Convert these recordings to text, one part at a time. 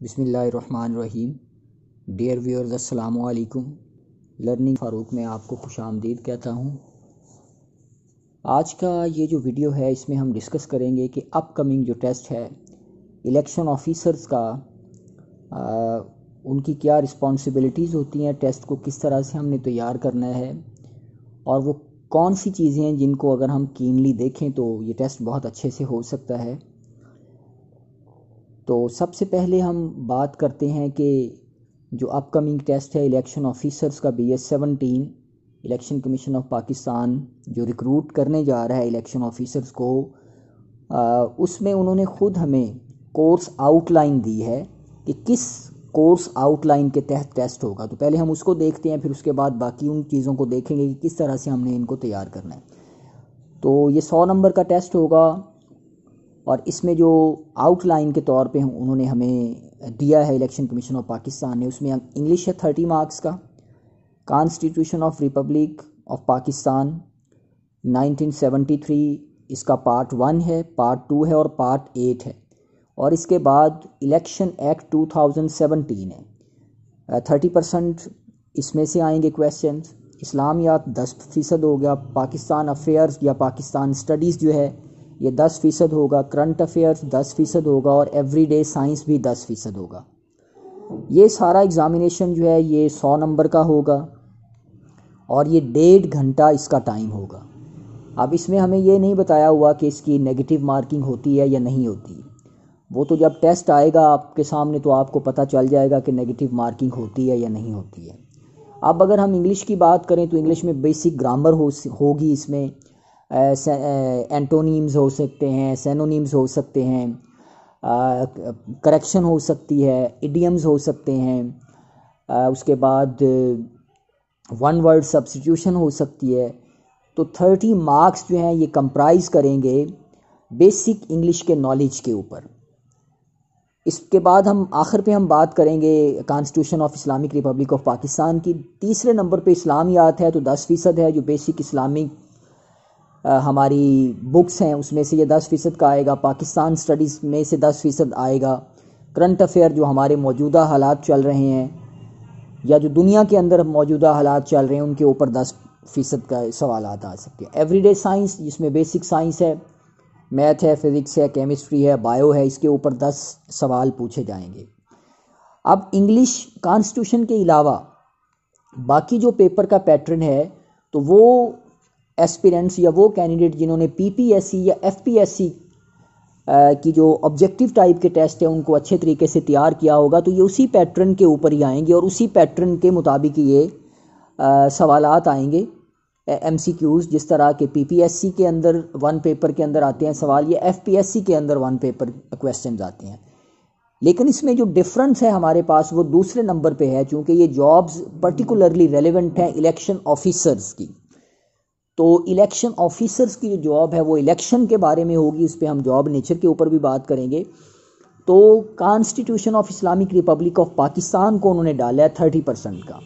बिस्मिल्लाहिर्रहमानिर्रहीम। Dear viewers, अस्सलामु अलैकुम। लर्निंग फ़ारूक में आपको खुशामदीद कहता हूँ। आज का ये जो वीडियो है इसमें हम डिस्कस करेंगे कि अपकमिंग जो टेस्ट है इलेक्शन ऑफिसर्स का, उनकी क्या रिस्पॉन्सिबिलिटीज़ होती हैं, टेस्ट को किस तरह से हमने तैयार करना है और वो कौन सी चीज़ें हैं जिनको अगर हम कीनली देखें तो ये टेस्ट बहुत अच्छे से हो सकता है। तो सबसे पहले हम बात करते हैं कि जो अपकमिंग टेस्ट है इलेक्शन ऑफिसर्स का BS-17 election commission of Pakistan जो रिक्रूट करने जा रहा है इलेक्शन ऑफिसर्स को, उसमें उन्होंने ख़ुद हमें कोर्स आउटलाइन दी है कि किस कोर्स आउटलाइन के तहत टेस्ट होगा। तो पहले हम उसको देखते हैं, फिर उसके बाद बाकी उन चीज़ों को देखेंगे कि किस तरह से हमने इनको तैयार करना है। तो ये 100 नंबर का टेस्ट होगा और इसमें जो आउटलाइन के तौर पे उन्होंने हमें दिया है इलेक्शन कमीशन ऑफ पाकिस्तान ने, उसमें इंग्लिश है 30 मार्क्स का, constitution of Republic of Pakistan 1973 इसका पार्ट 1 है, पार्ट 2 है और पार्ट 8 है। और इसके बाद इलेक्शन एक्ट 2017 है। 30% इसमें से आएंगे क्वेश्चन। इस्लामियात 10% हो गया, पाकिस्तान अफेयर्स या पाकिस्तान स्टडीज़ जो है ये 10% होगा, करंट अफेयर्स 10% होगा और एवरीडे साइंस भी 10% होगा। ये सारा एग्ज़ामिनेशन जो है ये 100 नंबर का होगा और ये 1.5 घंटा इसका टाइम होगा। अब इसमें हमें ये नहीं बताया हुआ कि इसकी नेगेटिव मार्किंग होती है या नहीं होती। वो तो जब टेस्ट आएगा आपके सामने तो आपको पता चल जाएगा कि नेगेटिव मार्किंग होती है या नहीं होती है। अब अगर हम इंग्लिश की बात करें तो इंग्लिश में बेसिक ग्रामर होगी, इसमें एंटोनीम्स हो सकते हैं, सेनोनीम्स हो सकते हैं, करेक्शन हो सकती है, इडियम्स हो सकते हैं, उसके बाद वन वर्ड सब्स्टिट्यूशन हो सकती है। तो 30 मार्क्स जो हैं ये कंप्राइज करेंगे बेसिक इंग्लिश के नॉलेज के ऊपर। इसके बाद हम आखिर पे हम बात करेंगे constitution of Islamic Republic of Pakistan की। तीसरे नंबर पे इस्लामियात है तो 10% है, जो बेसिक इस्लामिक हमारी बुक्स हैं उसमें से ये 10% का आएगा। पाकिस्तान स्टडीज़ में से 10% आएगा। करंट अफेयर जो हमारे मौजूदा हालात चल रहे हैं या जो दुनिया के अंदर मौजूदा हालात चल रहे हैं उनके ऊपर 10% का सवाल आ सकते हैं। एवरीडे साइंस जिसमें बेसिक साइंस है, मैथ है, फिज़िक्स है, केमिस्ट्री है, बायो है, इसके ऊपर 10 सवाल पूछे जाएंगे। अब इंग्लिश कॉन्स्टिट्यूशन के अलावा बाकी जो पेपर का पैटर्न है तो वो एस्पिरेंट्स या वो कैंडिडेट जिन्होंने PPSC या FPSC की जो ऑब्जेक्टिव टाइप के टेस्ट है उनको अच्छे तरीके से तैयार किया होगा तो ये उसी पैटर्न के ऊपर ही आएंगे और उसी पैटर्न के मुताबिक ये सवालात आएंगे। MCQs जिस तरह के PPSC के अंदर 1 पेपर के अंदर आते हैं सवाल, ये FPSC के अंदर 1 पेपर क्वेश्चन आते हैं। लेकिन इसमें जो डिफरेंस है हमारे पास वो दूसरे नंबर पे है, चूँकि ये जॉब्स पर्टिकुलरली रेलिवेंट हैं इलेक्शन ऑफिसर्स की। तो इलेक्शन ऑफिसर्स की जो जॉब है वो इलेक्शन के बारे में होगी, उस पर हम जॉब नेचर के ऊपर भी बात करेंगे। तो constitution of Islamic Republic of Pakistan को उन्होंने डाला है 30% का।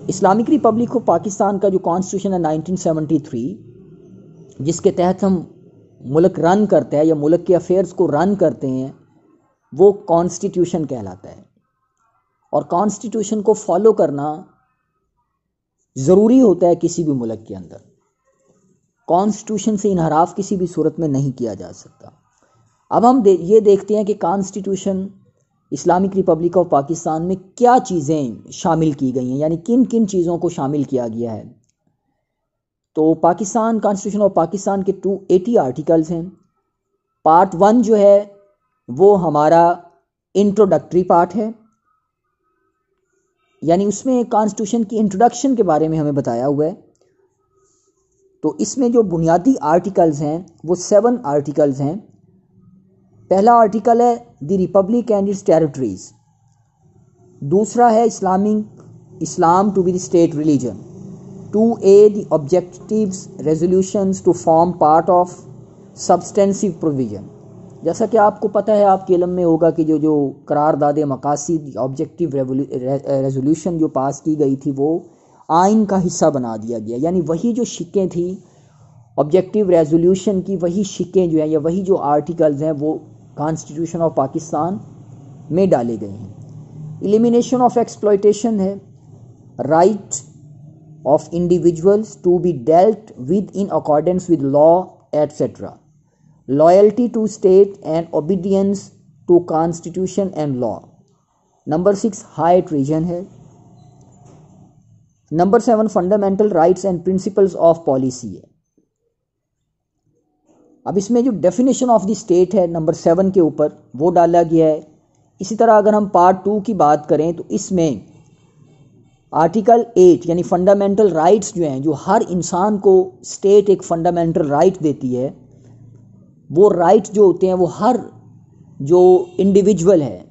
इस्लामिक रिपब्लिक ऑफ पाकिस्तान का जो कॉन्स्टिट्यूशन है 1973 जिसके तहत हम मुल्क रन करते हैं या मुल्क के अफेयर्स को रन करते हैं वो कॉन्स्टिट्यूशन कहलाता है। और कॉन्स्टिट्यूशन को फॉलो करना ज़रूरी होता है किसी भी मुल्क के अंदर। कॉन्स्टिट्यूशन से इनहराफ किसी भी सूरत में नहीं किया जा सकता। अब हम ये देखते हैं कि constitution Islamic Republic of Pakistan में क्या चीज़ें शामिल की गई हैं, यानी किन किन चीज़ों को शामिल किया गया है। तो पाकिस्तान कॉन्स्टिट्यूशन ऑफ पाकिस्तान के 280 आर्टिकल्स हैं। पार्ट 1 जो है वो हमारा इंट्रोडक्टरी पार्ट है, यानी उसमें कॉन्स्टिट्यूशन की इंट्रोडक्शन के बारे में हमें बताया हुआ है। तो इसमें जो बुनियादी आर्टिकल्स हैं वो 7 आर्टिकल्स हैं। पहला आर्टिकल है the republic and its territories. दूसरा है Islam to be the state religion. 2A the objectives resolutions to form part of substantive provision. जैसा कि आपको पता है, आपके इल्म में होगा कि जो करारदाद मकासिद ऑब्जेक्टिव रेजोल्यूशन जो पास की गई थी वो आइन का हिस्सा बना दिया गया, यानी वही जो शिकें थी ऑब्जेक्टिव रेजोल्यूशन की, वही शिकें जो हैं या वही जो आर्टिकल्स हैं वो कॉन्स्टिट्यूशन ऑफ पाकिस्तान में डाले गए हैं। एलिमिनेशन ऑफ एक्सप्लॉयटेशन है, right of individuals to be dealt with in accordance with law etcetera, loyalty to state and obedience to constitution and law. Number 6 high treason है। Number 7 fundamental rights and principles of policy है। अब इसमें जो definition of the state है number 7 के ऊपर वो डाला गया है। इसी तरह अगर हम पार्ट 2 की बात करें तो इसमें आर्टिकल 8 यानी फंडामेंटल राइट्स जो हैं, जो हर इंसान को स्टेट एक फंडामेंटल राइट देती है, वो राइट्स जो होते हैं वो हर जो इंडिविजुअल है,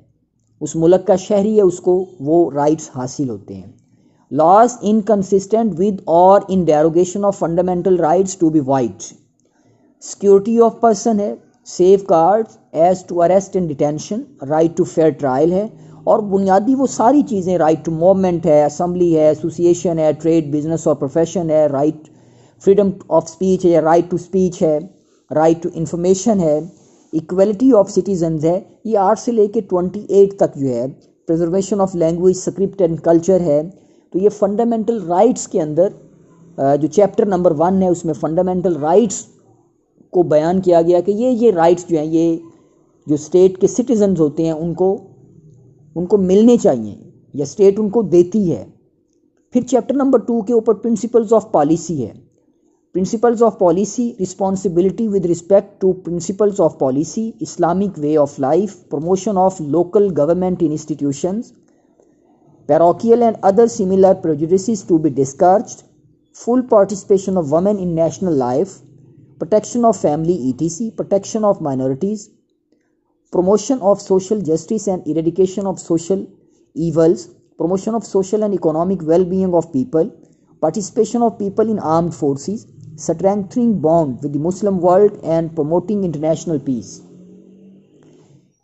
उस मुल्क का शहरी है, उसको वो राइट्स हासिल होते हैं। लॉज इनकंसिस्टेंट विद और in derogation of fundamental rights to be void. Security of person है, safeguards as to arrest and detention, right to fair trial है, और बुनियादी वो सारी चीज़ें, राइट टू मूवमेंट है, असम्बली है, एसोसिएशन है, ट्रेड बिजनेस और प्रोफेशन है, राइट फ्रीडम ऑफ स्पीच है, राइट टू स्पीच है, राइट टू इंफॉर्मेशन है, इक्वलिटी ऑफ सिटीजन्स है। ये 8 से लेके 28 तक जो है, preservation of language, script and culture है। तो ये फंडामेंटल राइट्स के अंदर जो चैप्टर नंबर 1 है उसमें फंडामेंटल राइट्स को बयान किया गया कि ये राइट्स जो हैं, ये जो स्टेट के सिटीजन्स होते हैं उनको मिलने चाहिए या स्टेट उनको देती है। फिर चैप्टर नंबर 2 के ऊपर प्रिंसिपल्स ऑफ पॉलिसी है। Principles of policy, responsibility with respect to principles of policy, Islamic way of life, promotion of local government institutions, parochial and other similar prejudices to be discouraged, full participation of women in national life, protection of family etc., protection of minorities, promotion of social justice and eradication of social evils, promotion of social and economic well-being of people, participation of people in armed forces, strengthening bond with the Muslim world and promoting international peace।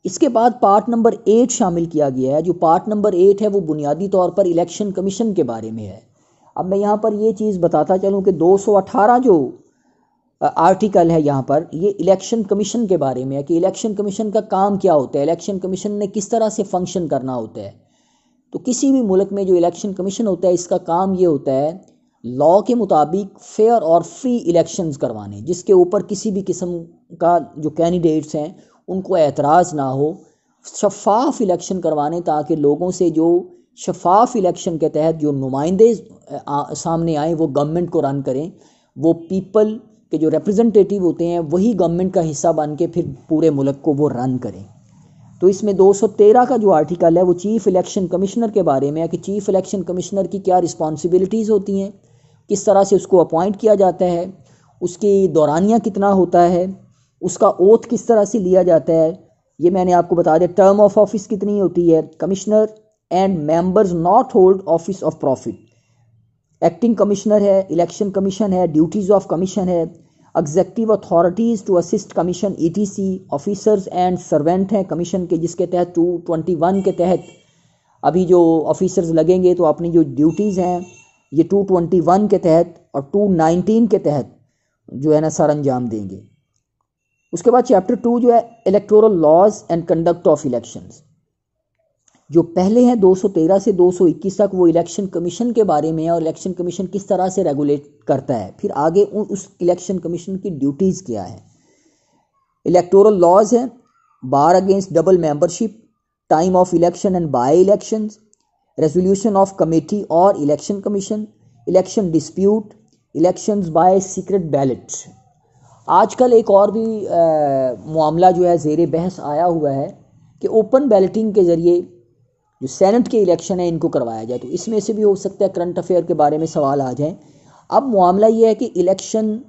इसके बाद part number 8 शामिल किया गया है। जो part number 8 है वो बुनियादी तौर पर इलेक्शन कमीशन के बारे में है। अब मैं यहाँ पर ये चीज़ बताता चलूँ कि 218 जो आर्टिकल है यहाँ पर, ये इलेक्शन कमीशन के बारे में है कि इलेक्शन कमीशन का काम क्या होता है, इलेक्शन कमीशन ने किस तरह से फंक्शन करना होता है। तो किसी भी मुल्क में जो इलेक्शन कमीशन होता है, इसका काम ये होता है लॉ के मुताबिक फेयर और फ्री इलेक्शंस करवाने, जिसके ऊपर किसी भी किस्म का जो कैंडिडेट्स हैं उनको एतराज़ ना हो, शफाफ इलेक्शन करवाने, ताकि लोगों से जो शफाफ इलेक्शन के तहत जो नुमाइंदे सामने आए वो गवर्नमेंट को रन करें, वो पीपल के जो रिप्रेजेंटेटिव होते हैं वही गवर्नमेंट का हिस्सा बन के फिर पूरे मुल्क को वो रन करें। तो इसमें 213 का जो आर्टिकल है वो चीफ़ इलेक्शन कमिश्नर के बारे में है कि चीफ़ इलेक्शन कमिश्नर की क्या रिस्पॉन्सिबिलिटीज़ होती हैं, किस तरह से उसको अपॉइंट किया जाता है, उसकी दौरानिया कितना होता है, उसका ओथ किस तरह से लिया जाता है, ये मैंने आपको बता दिया। टर्म ऑफ ऑफिस कितनी होती है, commissioner and members not hold office of profit, acting commissioner है, इलेक्शन कमीशन है, ड्यूटीज़ ऑफ कमीशन है, executive authorities to assist commission ETC, officers and servant हैं कमीशन के, जिसके तहत 221 के तहत अभी जो ऑफिसर्स लगेंगे तो अपनी जो ड्यूटीज़ हैं ये 221 के तहत और 219 के तहत जो है ना सर अंजाम देंगे। उसके बाद चैप्टर 2 जो है electoral laws and conduct of elections, जो पहले हैं 213 से 221 तक वो इलेक्शन कमीशन के बारे में है और इलेक्शन कमीशन किस तरह से रेगुलेट करता है। फिर आगे उस इलेक्शन कमीशन की ड्यूटीज़ क्या है। इलेक्टोरल लॉज है, bar against double membership, time of election and by elections, resolution of committee और election commission, election dispute, elections by secret ballot. आजकल एक और भी मामला जो है ज़ेरे बहस आया हुआ है कि ओपन बैलेटिंग के ज़रिए जो सेनेट के इलेक्शन है इनको करवाया जाए, तो इसमें से भी हो सकता है करंट अफेयर के बारे में सवाल आ जाएं। अब मामला ये है कि इलेक्शन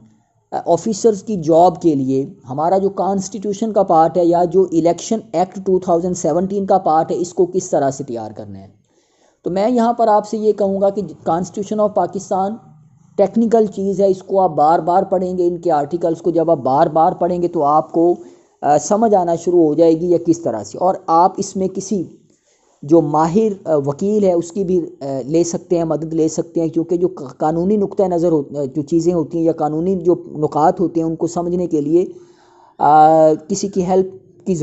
ऑफिसर्स की जॉब के लिए हमारा जो कॉन्स्टिट्यूशन का पार्ट है या जो इलेक्शन एक्ट 2017 का पार्ट है, इसको किस तरह से तैयार करना है। तो मैं यहाँ पर आपसे ये कहूँगा कि कॉन्स्टिट्यूशन ऑफ पाकिस्तान टेक्निकल चीज़ है, इसको आप बार बार पढ़ेंगे, इनके आर्टिकल्स को जब आप बार बार पढ़ेंगे तो आपको समझ आना शुरू हो जाएगी या किस तरह से। और आप इसमें किसी जो माहिर वकील है उसकी भी ले सकते हैं, मदद ले सकते हैं, क्योंकि जो कानूनी नुक्ता नज़र जो चीज़ें होती हैं या कानूनी जो नुकात होते हैं उनको समझने के लिए किसी की हेल्प की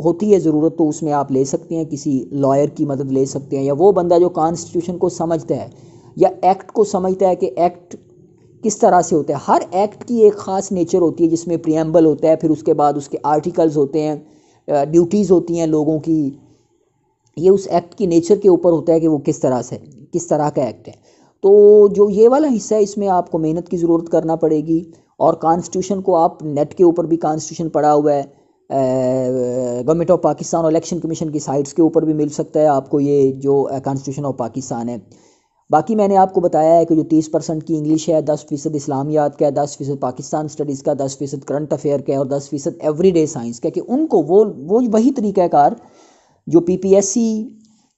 होती है ज़रूरत तो उसमें आप ले सकते हैं, किसी लॉयर की मदद ले सकते हैं, या वो बंदा जो कॉन्स्टिट्यूशन को समझता है या एक्ट को समझता है कि एक्ट किस तरह से होता है। हर एक्ट की एक ख़ास नेचर होती है जिसमें प्रियम्बल होता है, फिर उसके बाद उसके आर्टिकल्स होते हैं, ड्यूटीज़ होती हैं लोगों की। ये उस एक्ट की नेचर के ऊपर होता है कि वो किस तरह का एक्ट है। तो जो ये वाला हिस्सा है इसमें आपको मेहनत की ज़रूरत करना पड़ेगी। और कॉन्स्टिट्यूशन को आप नेट के ऊपर भी कॉन्स्टिट्यूशन पढ़ा हुआ है, गवर्नमेंट ऑफ पाकिस्तान और इलेक्शन कमीशन की साइट्स के ऊपर भी मिल सकता है आपको ये जो कॉन्स्टिट्यूशन ऑफ पाकिस्तान है। बाकी मैंने आपको बताया है कि जो 30% की इंग्लिश है, 10% इस्लामियात का है, 10% पाकिस्तान स्टडीज़ का, 10% करंट अफेयर का है और 10% एवरीडे साइंस का, कि उनको वो वही तरीक़ाकार जो PPSC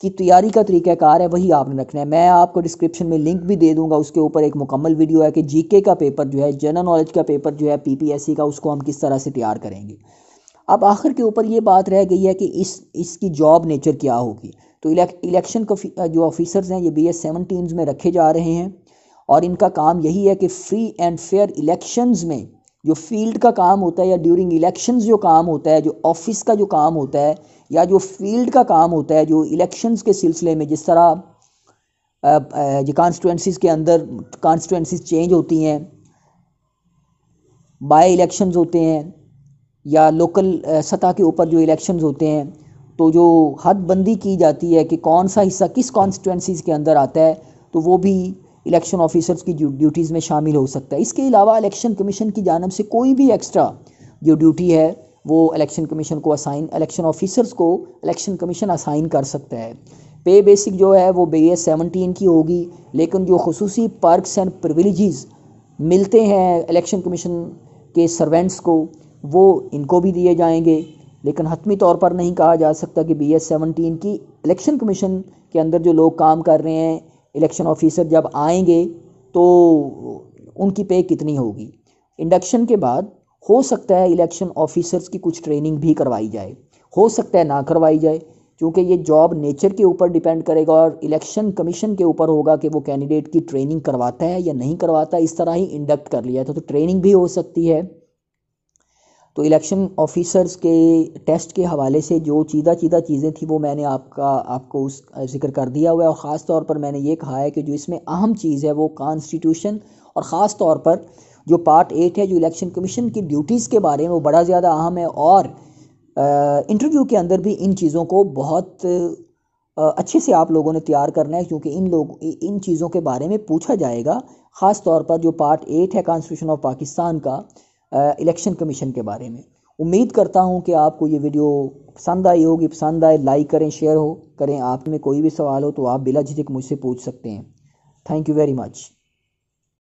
की तैयारी का तरीक़ाकार है वही आपने रखना है। मैं आपको डिस्क्रिप्शन में लिंक भी दे दूंगा, उसके ऊपर एक मुकम्मल वीडियो है कि GK का पेपर जो है, जनरल नॉलेज का पेपर जो है PPSC का, उसको हम किस तरह से तैयार करेंगे। अब आखिर के ऊपर ये बात रह गई है कि इसकी जॉब नेचर क्या होगी। तो इलेक्शन जो ऑफिसर्स हैं ये BS-17 में रखे जा रहे हैं और इनका काम यही है कि फ्री एंड फेयर इलेक्शंस में जो फील्ड का काम होता है या ड्यूरिंग इलेक्शंस जो काम होता है, जो ऑफिस का जो काम होता है या जो फील्ड का काम होता है, जो इलेक्शंस के सिलसिले में जिस तरह जो कॉन्स्टिट्यूंसीज़ के अंदर कॉन्स्टिट्यूंसीज़ चेंज होती हैं, बाय इलेक्शंस होते हैं या लोकल सतह के ऊपर जो इलेक्शंस होते हैं, तो जो हदबंदी की जाती है कि कौन सा हिस्सा किस कॉन्स्टिट्यूंसीज़ के अंदर आता है, तो वो भी इलेक्शन ऑफिसर्स की ड्यूटीज़ में शामिल हो सकता है। इसके अलावा इलेक्शन कमीशन की जानिब से कोई भी एक्स्ट्रा जो ड्यूटी है वो इलेक्शन कमीशन को इलेक्शन ऑफिसर्स को इलेक्शन कमीशन असाइन कर सकता है। पे बेसिक जो है वो BS-17 की होगी, लेकिन जो खुसूसी पर्क्स एंड प्रिविलेजेस मिलते हैं इलेक्शन कमीशन के सर्वेंट्स को वो इनको भी दिए जाएंगे। लेकिन हतमी तौर पर नहीं कहा जा सकता कि BS-17 की इलेक्शन कमीशन के अंदर जो लोग काम कर रहे हैं, इलेक्शन ऑफिसर जब आएंगे तो उनकी पे कितनी होगी। इंडक्शन के बाद हो सकता है इलेक्शन ऑफिसर्स की कुछ ट्रेनिंग भी करवाई जाए, हो सकता है ना करवाई जाए, क्योंकि ये जॉब नेचर के ऊपर डिपेंड करेगा और इलेक्शन कमीशन के ऊपर होगा कि वो कैंडिडेट की ट्रेनिंग करवाता है या नहीं करवाता। इस तरह ही इंडक्ट कर लिया तो ट्रेनिंग भी हो सकती है। तो इलेक्शन ऑफिसर्स के टेस्ट के हवाले से जो चीज़ें थी वो मैंने आपको उस जिक्र कर दिया हुआ है। और ख़ास तौर पर मैंने ये कहा है कि जो इसमें अहम चीज़ है वो कॉन्स्टिट्यूशन और ख़ास तौर पर जो पार्ट 8 है जो इलेक्शन कमीशन की ड्यूटीज़ के बारे में, वो बड़ा ज़्यादा अहम है। और इंटरव्यू के अंदर भी इन चीज़ों को बहुत अच्छे से आप लोगों ने तैयार करना है, क्योंकि इन चीज़ों के बारे में पूछा जाएगा। ख़ास तौर पर जो पार्ट 8 है कॉन्स्टिट्यूशन ऑफ पाकिस्तान का इलेक्शन कमीशन के बारे में। उम्मीद करता हूं कि आपको ये वीडियो पसंद आई होगी। पसंद आए लाइक करें, शेयर करें। आप में कोई भी सवाल हो तो आप बिला झिझक मुझसे पूछ सकते हैं। Thank you very much.